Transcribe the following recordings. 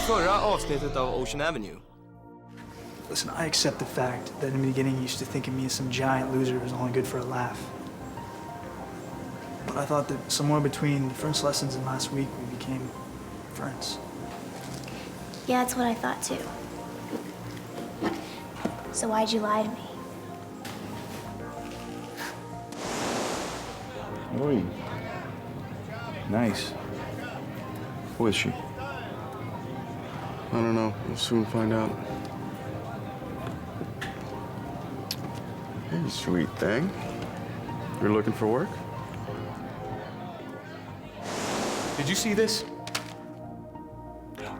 förra avsnittet av Ocean Avenue. Listen, I accept the fact that in the beginning you used to think of me as some giant loser who was only good for a laugh. But I thought that somewhere between the first lessons and last week, we became friends. Yeah, that's what I thought too. So why'd you lie to me? Oi. Nice. Who is she? I don't know. We'll soon find out. Hey, sweet thing. You're looking for work? Did you see this?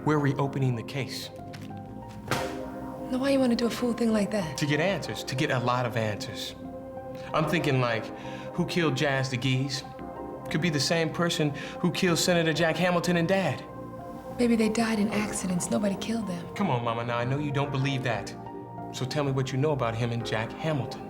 We're reopening the case. Now, why you want to do a fool thing like that? To get answers, to get a lot of answers. I'm thinking like, who killed Jazz DeGeese? Could be the same person who killed Senator Jack Hamilton and Dad. Maybe they died in accidents. Nobody killed them. Come on, Mama, now I know you don't believe that. So tell me what you know about him and Jack Hamilton.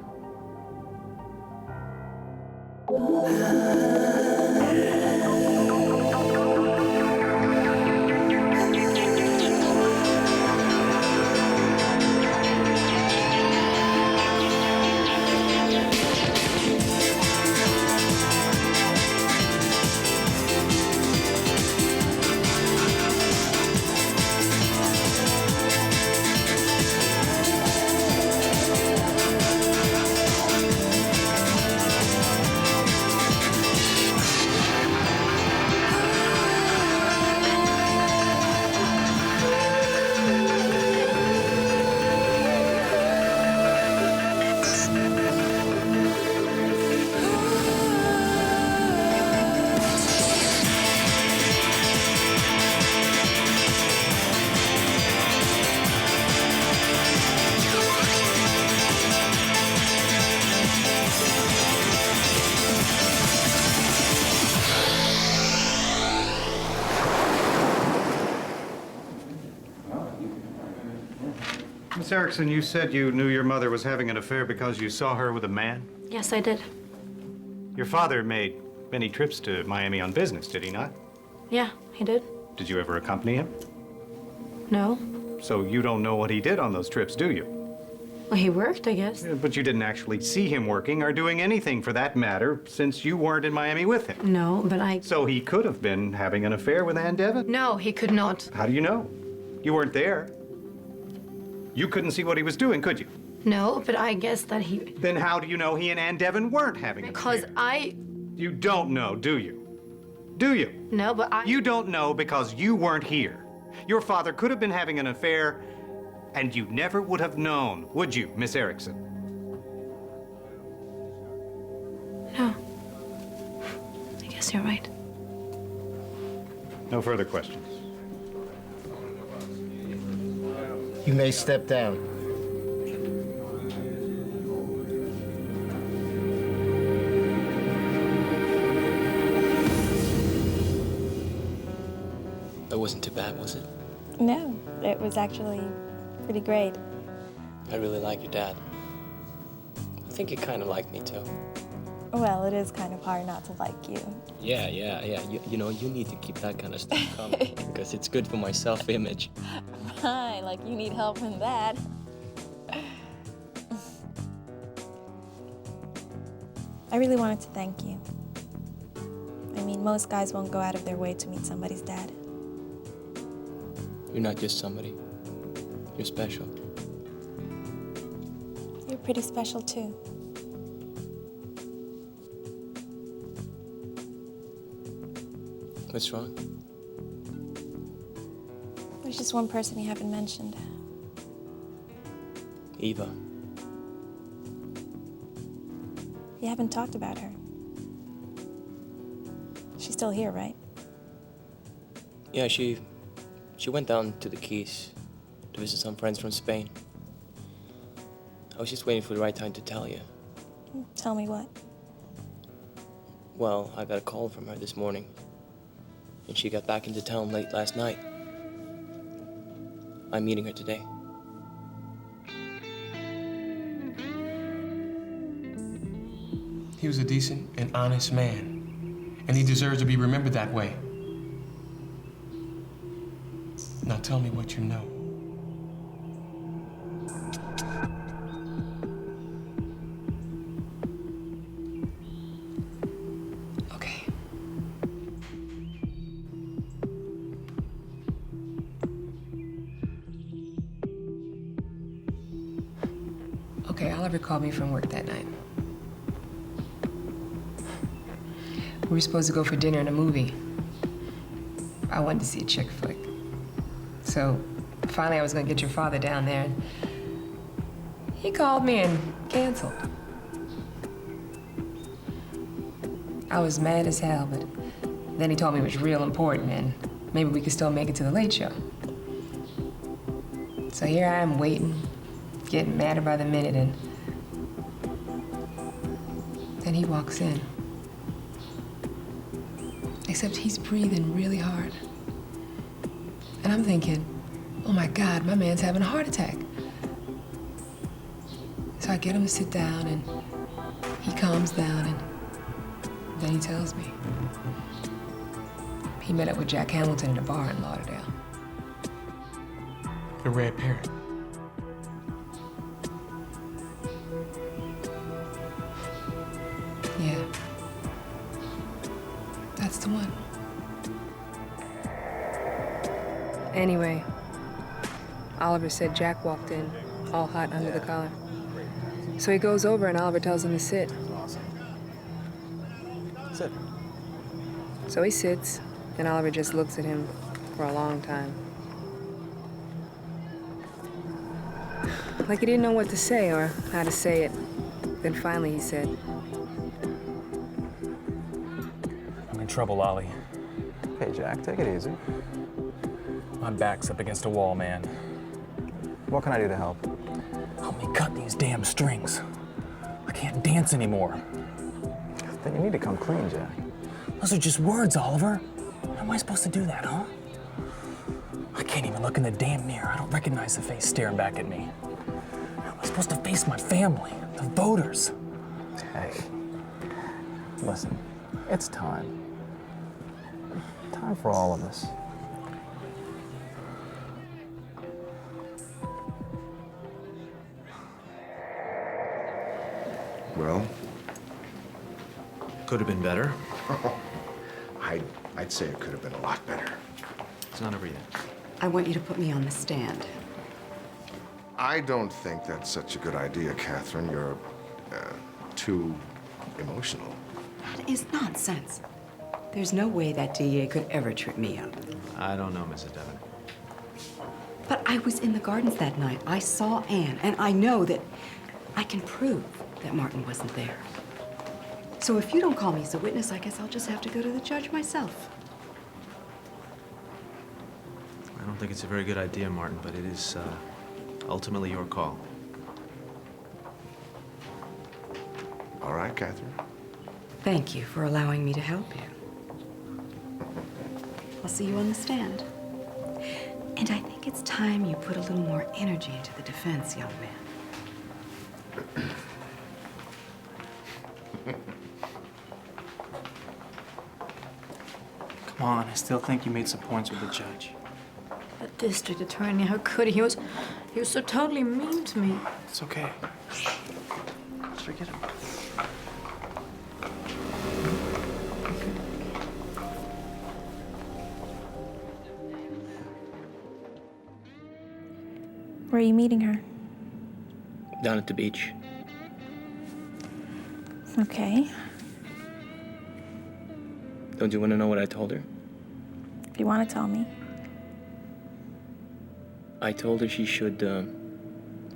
Miss Erickson, you said you knew your mother was having an affair because you saw her with a man? Yes, I did. Your father made many trips to Miami on business, did he not? Yeah, he did. Did you ever accompany him? No. So you don't know what he did on those trips, do you? Well, he worked, I guess. Yeah, but you didn't actually see him working or doing anything for that matter since you weren't in Miami with him. No, but I... So he could have been having an affair with Ann Devon? No, he could not. How do you know? You weren't there. You couldn't see what he was doing, could you? No, but I guess that he... Then how do you know he and Ann Devon weren't having an affair? Because I... You don't know, do you? Do you? No, but I... You don't know because you weren't here. Your father could have been having an affair, and you never would have known, would you, Miss Erickson? No. I guess you're right. No further questions. You may step down. That wasn't too bad, was it? No, it was actually pretty great. I really like your dad. I think you kind of like me, too. Well, it is kind of hard not to like you. Yeah. You know, you need to keep that kind of stuff coming because it's good for my self-image. Right, like you need help in that. I really wanted to thank you. I mean, most guys won't go out of their way to meet somebody's dad. You're not just somebody. You're special. You're pretty special, too. What's wrong? There's just one person you haven't mentioned. Eva. You haven't talked about her. She's still here, right? Yeah, she went down to the Keys to visit some friends from Spain. I was just waiting for the right time to tell you. Tell me what? Well, I got a call from her this morning, and she got back into town late last night. I'm meeting her today. He was a decent and honest man, and he deserves to be remembered that way. Now tell me what you know. Okay. Okay, Oliver called me from work that night. We were supposed to go for dinner and a movie. I wanted to see a chick flick. So finally I was gonna get your father down there, and he called me and canceled. I was mad as hell, but then he told me it was real important and maybe we could still make it to the late show. So here I am waiting, getting madder by the minute, and then he walks in. Except he's breathing really hard. And I'm thinking, oh my God, my man's having a heart attack. So I get him to sit down and he calms down and then he tells me. He met up with Jack Hamilton in a bar in Lauderdale. The Red Parrot. Yeah. That's the one. Anyway, Oliver said Jack walked in, all hot under the collar. So he goes over and Oliver tells him to sit. Sit. So he sits, and Oliver just looks at him for a long time. Like he didn't know what to say or how to say it. Then finally he said, I'm in trouble, Ollie. Hey, Jack, take it easy. My back's up against a wall, man. What can I do to help? Help me cut these damn strings. I can't dance anymore. Then you need to come clean, Jack. Those are just words, Oliver. How am I supposed to do that, huh? I can't even look in the damn mirror. I don't recognize the face staring back at me. How am I supposed to face my family, the voters? Hey, listen, it's time. Time for all of us. Well, Could have been better. I'd say it could have been a lot better. It's not over yet. I want you to put me on the stand. I don't think that's such a good idea, Catherine. You're too emotional. That is nonsense. There's no way that DA could ever trip me up. I don't know, Mrs. Devon. But I was in the gardens that night. I saw Anne, and I know that I can prove that Martin wasn't there. So if you don't call me as a witness, I guess I'll just have to go to the judge myself. I don't think it's a very good idea, Martin, but it is ultimately your call. All right, Catherine. Thank you for allowing me to help you. I'll see you on the stand. And I think it's time you put a little more energy into the defense, young man. Come on, I still think you made some points with the judge. The district attorney, how could he? He was so totally mean to me. It's okay. Just forget him. Where are you meeting her? Down at the beach. Okay. Don't you want to know what I told her? If you want to tell me. I told her she should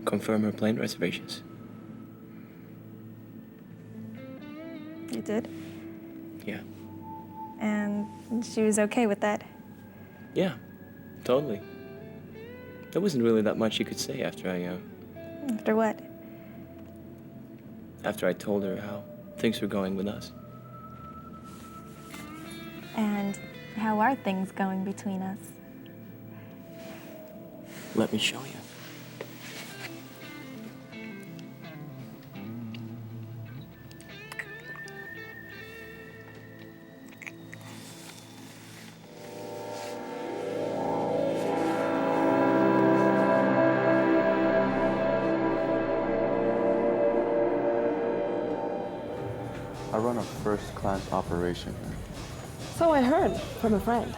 confirm her plane reservations. You did? Yeah. And she was okay with that? Yeah, totally. There wasn't really that much she could say after After what? after I told her how things were going with us. And how are things going between us? Let me show you. run a first-class operation here. So I heard from a friend.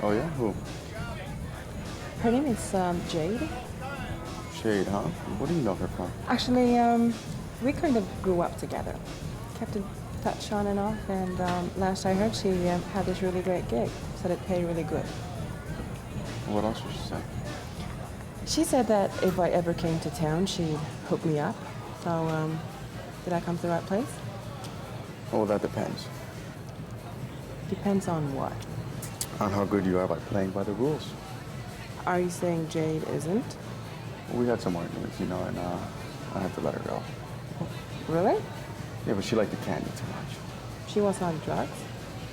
Oh, yeah? Who? Her name is Jade. Jade, huh? Where do you know her from? Actually, we kind of grew up together. Kept in touch on and off, and last I heard, she had this really great gig. Said it paid really good. What else did she say? She said that if I ever came to town, she'd hook me up. So, did I come to the right place? Well, that depends. Depends on what? On how good you are by playing by the rules. Are you saying Jade isn't? We had some arguments, you know, and I had to let her go. Really? Yeah, but she liked the candy too much. She was on drugs?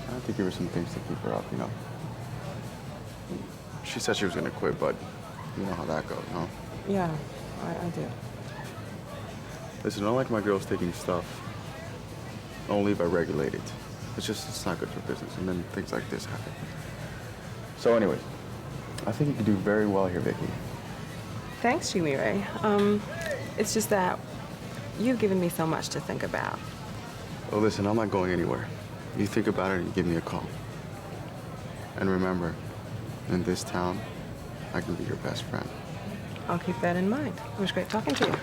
I had to give her some things to keep her up, you know. She said she was gonna quit, but you know how that goes, no? Yeah, I do. Listen, I don't like my girls taking stuff only if I regulate it. It's not good for business, and then things like this happen. So anyway, I think you could do very well here, Vicky. Thanks, Wyche. It's just that you've given me so much to think about. Oh, listen, I'm not going anywhere. You think about it and you give me a call. And remember, in this town, I can be your best friend. I'll keep that in mind. It was great talking to you.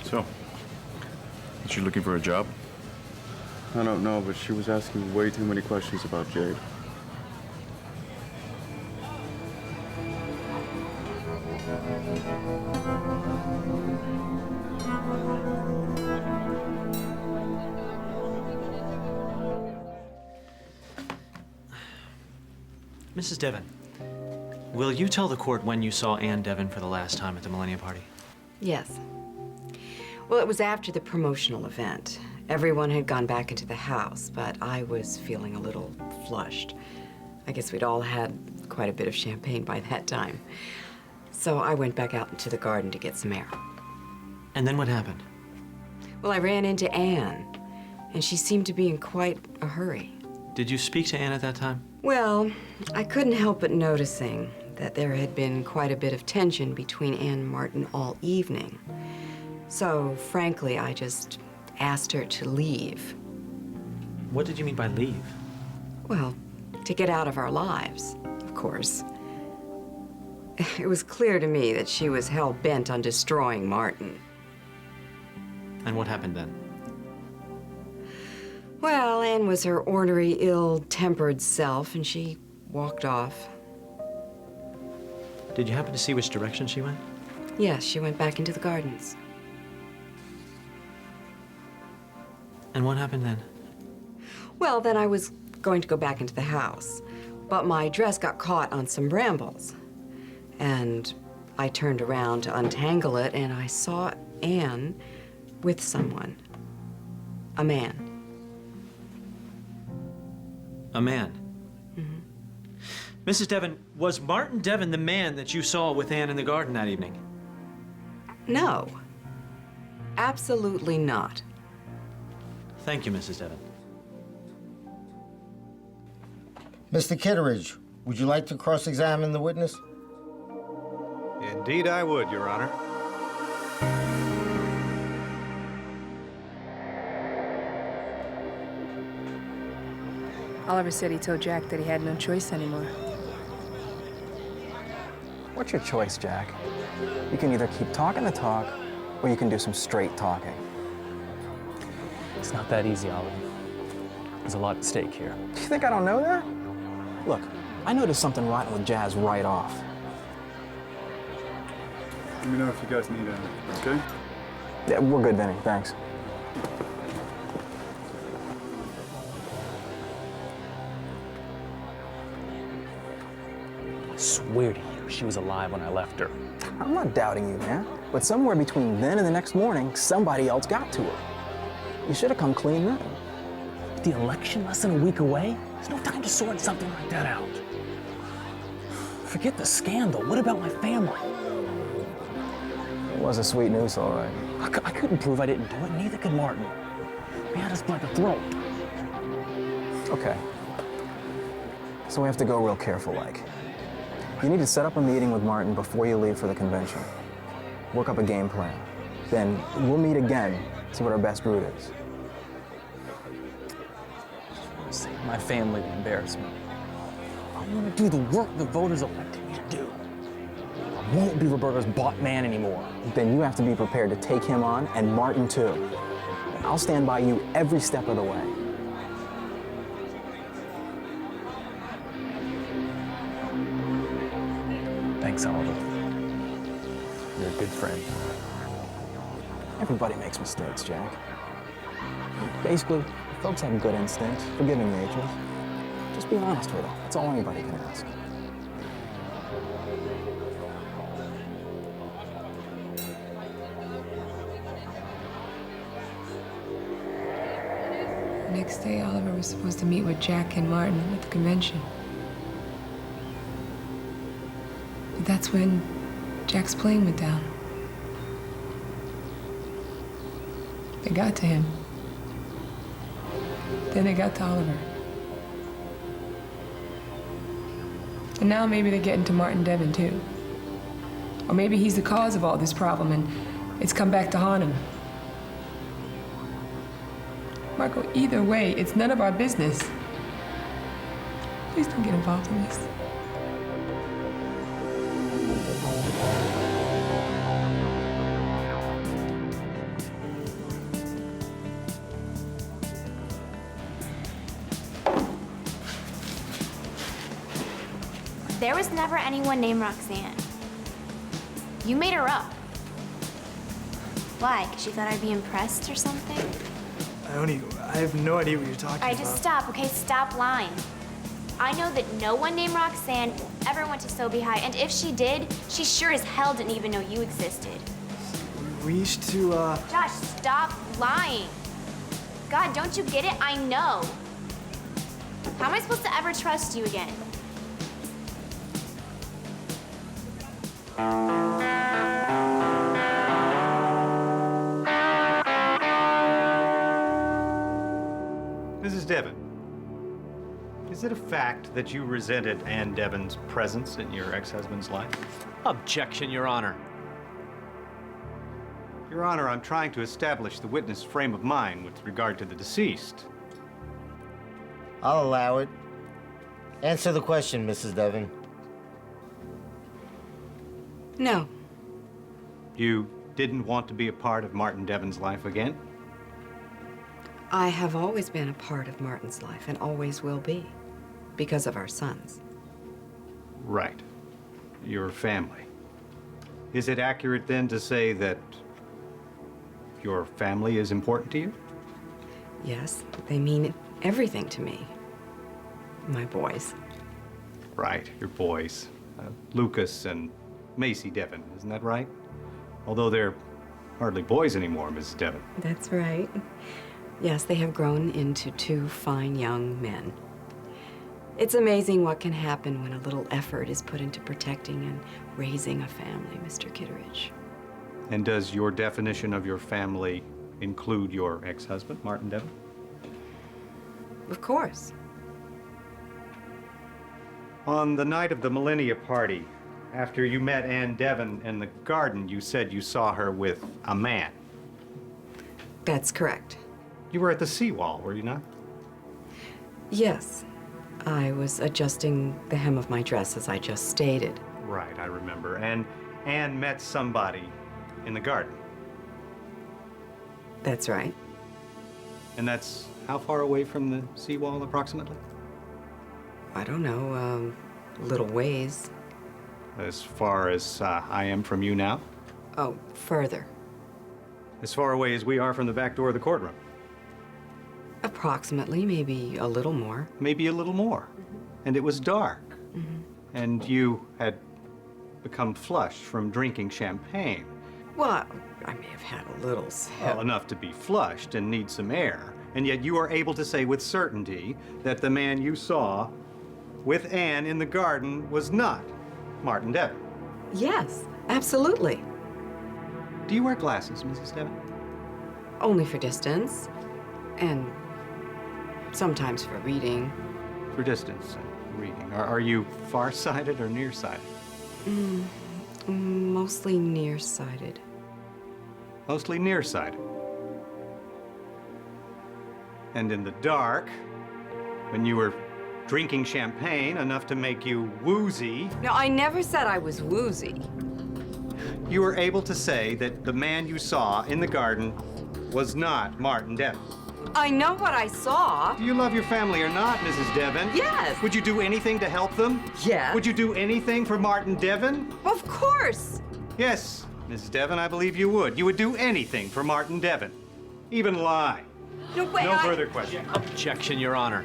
So, is she looking for a job? I don't know, but she was asking way too many questions about Jade. Mrs. Devon, will you tell the court when you saw Ann Devon for the last time at the Millennium Party? Yes. Well, it was after the promotional event. Everyone had gone back into the house, but I was feeling a little flushed. I guess we'd all had quite a bit of champagne by that time. So I went back out into the garden to get some air. And then what happened? Well, I ran into Ann, and she seemed to be in quite a hurry. Did you speak to Ann at that time? Well, I couldn't help but noticing that there had been quite a bit of tension between Ann and Martin all evening. So, frankly, I just asked her to leave. What did you mean by leave? Well, to get out of our lives, of course. It was clear to me that she was hell-bent on destroying Martin. And what happened then? Well, Ann was her ornery, ill-tempered self, and she walked off. Did you happen to see which direction she went? Yes, she went back into the gardens. And what happened then? Well, then I was going to go back into the house, but my dress got caught on some brambles. And I turned around to untangle it, and I saw Ann with someone. A man. A man? Mrs. Devon, was Martin Devon the man that you saw with Ann in the garden that evening? No. Absolutely not. Thank you, Mrs. Devon. Mr. Kitteridge, would you like to cross-examine the witness? Indeed I would, Your Honor. Oliver said he told Jack that he had no choice anymore. What's your choice, Jack? You can either keep talking the talk, or you can do some straight talking. It's not that easy, Oliver. There's a lot at stake here. You think I don't know that? Look, I noticed something rotten with Jazz right off. Let me know if you guys need anything, okay? Yeah, we're good, Vinny. Thanks. I swear to you, she was alive when I left her. I'm not doubting you, man. But somewhere between then and the next morning, somebody else got to her. You should have come clean then. The election less than a week away? There's no time to sort something like that out. Forget the scandal. What about my family? It was a sweet noose, all right. I couldn't prove I didn't do it, neither could Martin. We had us by the throat. Okay. So we have to go real careful, like. You need to set up a meeting with Martin before you leave for the convention. Work up a game plan. Then we'll meet again, see what our best route is. Save my family the embarrassment. I want to do the work the voters elected me to do. I won't be Roberto's bought man anymore. Then you have to be prepared to take him on, and Martin too. I'll stand by you every step of the way. Thanks, Oliver. You're a good friend. Everybody makes mistakes, Jack. Basically, folks have good instincts, forgiving natures. Just be honest with them. That's all anybody can ask. Next day, Oliver was supposed to meet with Jack and Martin at the convention. But that's when Jack's plane went down. They got to him. Then they got to Oliver. And now maybe they're getting to Martin Devon, too. Or maybe he's the cause of all this problem and it's come back to haunt him. Marco, either way, it's none of our business. Please don't get involved in this. There was never anyone named Roxanne. You made her up. Why? 'Cause you thought I'd be impressed or something? I have no idea what you're talking about. Just stop, okay? Stop lying. I know that no one named Roxanne ever went to Sobey High, and if she did, she sure as hell didn't even know you existed. We used to, Josh, stop lying. God, don't you get it? I know. How am I supposed to ever trust you again? Mrs. Devon, is it a fact that you resented Ann Devon's presence in your ex-husband's life? Objection, Your Honor. Your Honor, I'm trying to establish the witness' frame of mind with regard to the deceased. I'll allow it. Answer the question, Mrs. Devon. No. You didn't want to be a part of Martin Devon's life again? I have always been a part of Martin's life and always will be, because of our sons. Right. Your family. Is it accurate then to say that your family is important to you? Yes, they mean everything to me. My boys. Right, your boys. Lucas and Macy Devon, isn't that right? Although they're hardly boys anymore, Mrs. Devon. That's right. Yes, they have grown into two fine young men. It's amazing what can happen when a little effort is put into protecting and raising a family, Mr. Kitteridge. And does your definition of your family include your ex-husband, Martin Devon? Of course. On the night of the Millennia Party, after you met Ann Devon in the garden, you said you saw her with a man. That's correct. You were at the seawall, were you not? Yes. I was adjusting the hem of my dress, as I just stated. Right, I remember. And Ann met somebody in the garden. That's right. And that's how far away from the seawall, approximately? I don't know, a little ways. As far as I am from you now? Oh, further. As far away as we are from the back door of the courtroom? Approximately, maybe a little more. Maybe a little more. And it was dark. And you had become flushed from drinking champagne. Well, I may have had a little sip. Well, enough to be flushed and need some air. And yet you are able to say with certainty that the man you saw with Ann in the garden was not Martin Devon. Yes, absolutely. Do you wear glasses, Mrs. Devon? Only for distance. And sometimes for reading. For distance. reading? Are you far-sighted or nearsighted? Mostly nearsighted. Mostly nearsighted. And in the dark, when you were drinking champagne enough to make you woozy, No, I never said I was woozy. you were able to say that the man you saw in the garden was not Martin Devon. I know what I saw. Do you love your family or not, Mrs. Devon? Yes. Would you do anything to help them? Yes. Would you do anything for Martin Devon? Of course. Yes, Mrs. Devon, I believe you would. You would do anything for Martin Devon. Even lie. No, wait, No further questions. Objection, Your Honor.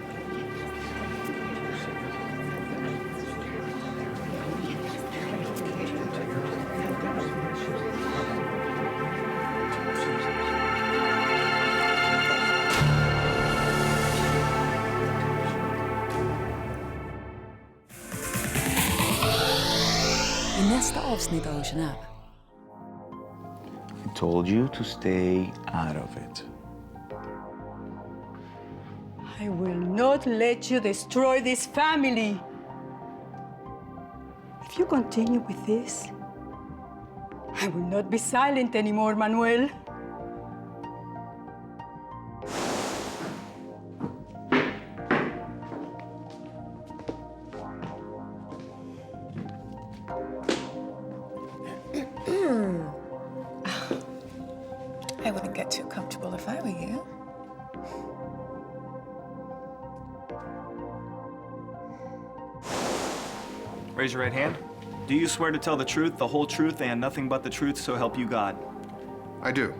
I nästa avsnitt av Ocean Up. I told you to stay out of it. I will not let you destroy this family. If you continue with this, I will not be silent anymore, Manuel. I wouldn't get too comfortable if I were you. Raise your right hand. Do you swear to tell the truth, the whole truth, and nothing but the truth, so help you God? I do.